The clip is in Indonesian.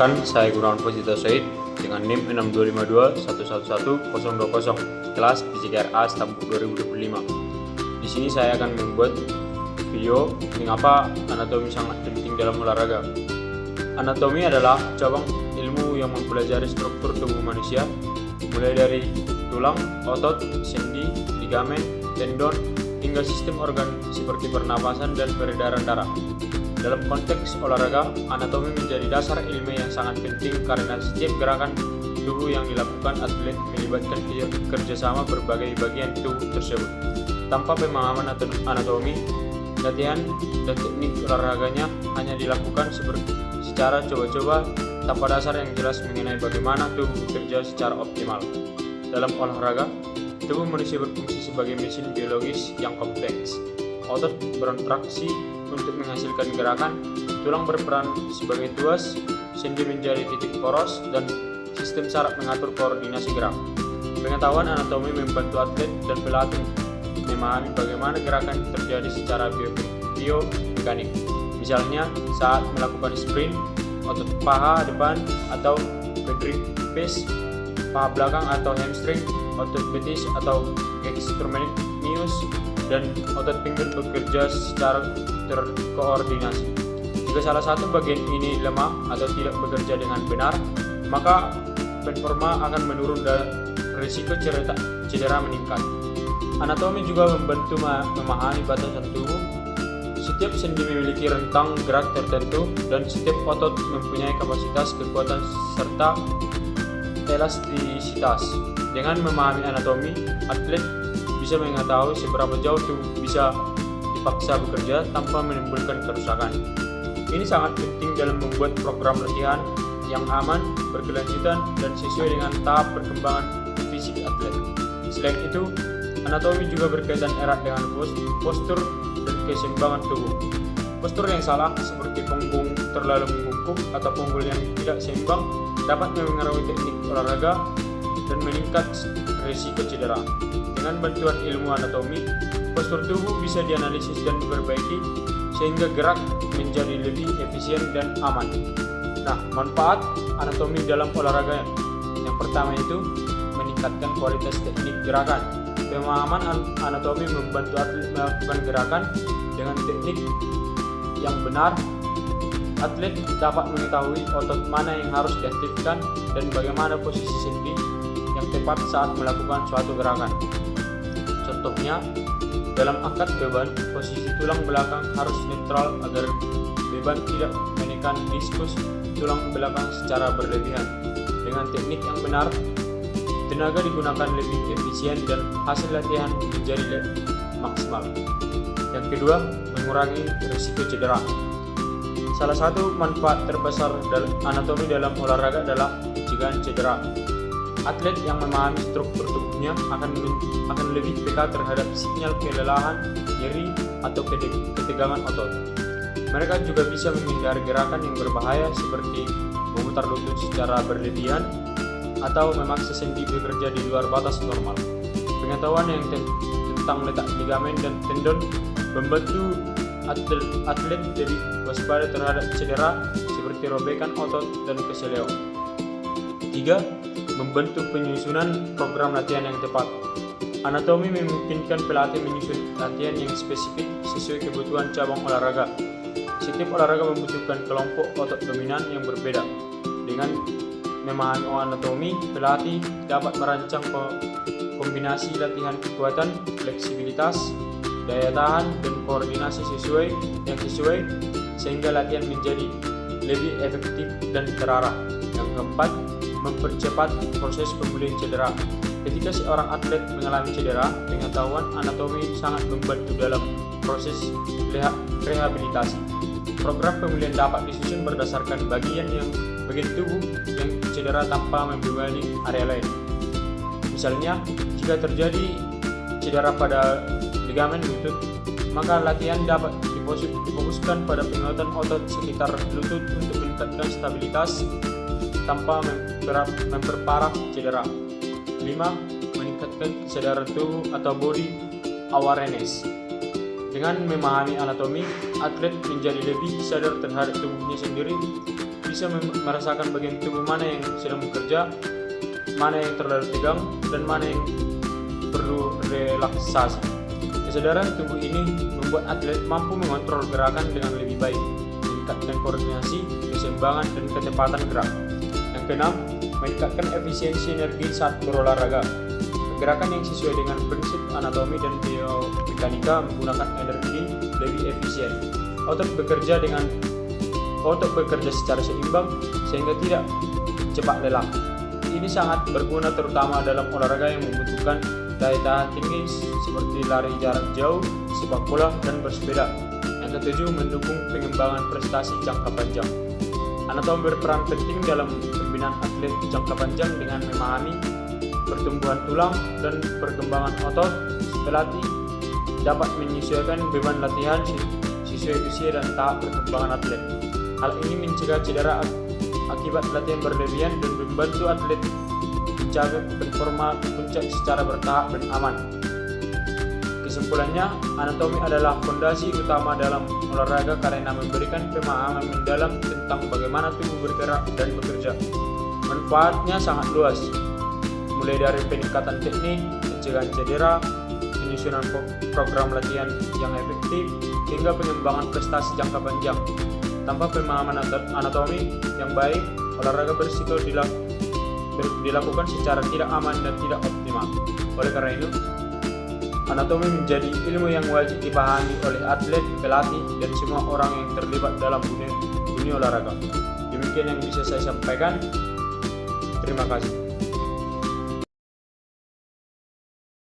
Perkenalkan, saya Gunawan Posito Said dengan NIM 62521111020, kelas PCKRA Stambuk 2025. Di sini saya akan membuat video mengapa anatomi sangat penting dalam olahraga. Anatomi adalah cabang ilmu yang mempelajari struktur tubuh manusia, mulai dari tulang, otot, sendi, ligamen, tendon, hingga sistem organ seperti pernapasan dan peredaran darah. Dalam konteks olahraga, anatomi menjadi dasar ilmiah yang sangat penting karena setiap gerakan tubuh yang dilakukan atlet melibatkan kerjasama berbagai bagian tubuh tersebut. Tanpa pemahaman anatomi, latihan dan teknik olahraganya hanya dilakukan secara coba-coba tanpa dasar yang jelas mengenai bagaimana tubuh bekerja secara optimal. Dalam olahraga, tubuh manusia berfungsi sebagai mesin biologis yang kompleks. Otot berinteraksi untuk menghasilkan gerakan, tulang berperan sebagai tuas, sendi menjadi titik poros, dan sistem saraf mengatur koordinasi gerak. Pengetahuan anatomi membantu atlet dan pelatih memahami bagaimana gerakan terjadi secara biomekanik. Misalnya, saat melakukan sprint, otot paha depan atau quadriceps, paha belakang atau hamstring, otot betis atau gastrocnemius, dan otot pinggul bekerja secara terkoordinasi. Jika salah satu bagian ini lemah atau tidak bekerja dengan benar, maka performa akan menurun dan risiko cedera meningkat. Anatomi juga membantu memahami batasan tubuh. Setiap sendi memiliki rentang gerak tertentu dan setiap otot mempunyai kapasitas, kekuatan, serta elastisitas. Dengan memahami anatomi, atlet bisa mengetahui seberapa jauh tubuh bisa dipaksa bekerja tanpa menimbulkan kerusakan. Ini sangat penting dalam membuat program latihan yang aman, berkelanjutan, dan sesuai dengan tahap perkembangan fisik atlet. Selain itu, anatomi juga berkaitan erat dengan postur dan keseimbangan tubuh. Postur yang salah, seperti punggung terlalu membungkuk atau punggul yang tidak seimbang, dapat mempengaruhi teknik olahraga dan meningkat risiko cedera. Dengan bantuan ilmu anatomi, postur tubuh bisa dianalisis dan diperbaiki sehingga gerak menjadi lebih efisien dan aman. Nah, manfaat anatomi dalam olahraga yang pertama itu meningkatkan kualitas teknik gerakan. Pemahaman anatomi membantu atlet melakukan gerakan dengan teknik yang benar. Atlet dapat mengetahui otot mana yang harus diaktifkan dan bagaimana posisi sendi yang tepat saat melakukan suatu gerakan. Contohnya, dalam angkat beban, posisi tulang belakang harus netral agar beban tidak menekan diskus tulang belakang secara berlebihan. Dengan teknik yang benar, tenaga digunakan lebih efisien dan hasil latihan menjadi lebih maksimal. Yang kedua, mengurangi risiko cedera. Salah satu manfaat terbesar anatomi dalam olahraga adalah pencegahan cedera. Atlet yang memahami struktur tubuhnya akan lebih peka terhadap sinyal kelelahan, nyeri, atau ketegangan otot. Mereka juga bisa menghindari gerakan yang berbahaya seperti memutar lutut secara berlebihan atau memaksa sendi bekerja di luar batas normal. Pengetahuan yang tentang letak ligamen dan tendon membantu atlet lebih waspada terhadap cedera seperti robekan otot dan keseleo. 3. Membantu penyusunan program latihan yang tepat. Anatomi memungkinkan pelatih menyusun latihan yang spesifik sesuai kebutuhan cabang olahraga. Setiap olahraga membutuhkan kelompok otot dominan yang berbeda. Dengan memahami anatomi, pelatih dapat merancang kombinasi latihan kekuatan, fleksibilitas, daya tahan, dan koordinasi sesuai sehingga latihan menjadi lebih efektif dan terarah. Yang keempat, mempercepat proses pemulihan cedera. Ketika seorang atlet mengalami cedera, pengetahuan anatomi sangat membantu dalam proses rehabilitasi. Program pemulihan dapat disusun berdasarkan bagian tubuh yang cedera tanpa membebani area lain. Misalnya, jika terjadi cedera pada ligamen lutut, maka latihan dapat difokuskan pada penguatan otot sekitar lutut untuk meningkatkan stabilitas tanpa memperparah cedera. 5. Meningkatkan kesadaran tubuh atau body awareness. Dengan memahami anatomi, atlet menjadi lebih sadar terhadap tubuhnya sendiri. bisa merasakan bagian tubuh mana yang sedang bekerja, mana yang terlalu tegang, dan mana yang perlu relaksasi. Kesadaran tubuh ini membuat atlet mampu mengontrol gerakan dengan lebih baik, meningkatkan koordinasi, keseimbangan, dan kecepatan gerak. Yang keenam, meningkatkan efisiensi energi saat berolahraga. Gerakan yang sesuai dengan prinsip anatomi dan biomekanika menggunakan energi lebih efisien. Otot bekerja secara seimbang sehingga tidak cepat lelah. Ini sangat berguna terutama dalam olahraga yang membutuhkan daya tahan tinggi seperti lari jarak jauh, sepak bola, dan bersepeda. Yang ketujuh, mendukung pengembangan prestasi jangka panjang. Anatomi berperan penting dalam pembinaan atlet jangka panjang dengan memahami pertumbuhan tulang dan perkembangan otot. Pelatih dapat menyesuaikan beban latihan sesuai usia dan tahap perkembangan atlet. Hal ini mencegah cedera akibat latihan berlebihan dan membantu atlet mencapai performa puncak secara bertahap dan aman. Kesimpulannya, anatomi adalah fondasi utama dalam olahraga karena memberikan pemahaman mendalam tentang bagaimana tubuh bergerak dan bekerja. Manfaatnya sangat luas, mulai dari peningkatan teknik, pencegahan cedera, penyusunan program latihan yang efektif, hingga pengembangan prestasi jangka panjang. Tanpa pemahaman anatomi yang baik, olahraga berisiko dilakukan secara tidak aman dan tidak optimal. Oleh karena itu, anatomi menjadi ilmu yang wajib dipahami oleh atlet, pelatih, dan semua orang yang terlibat dalam dunia olahraga. Demikian yang bisa saya sampaikan. Terima kasih.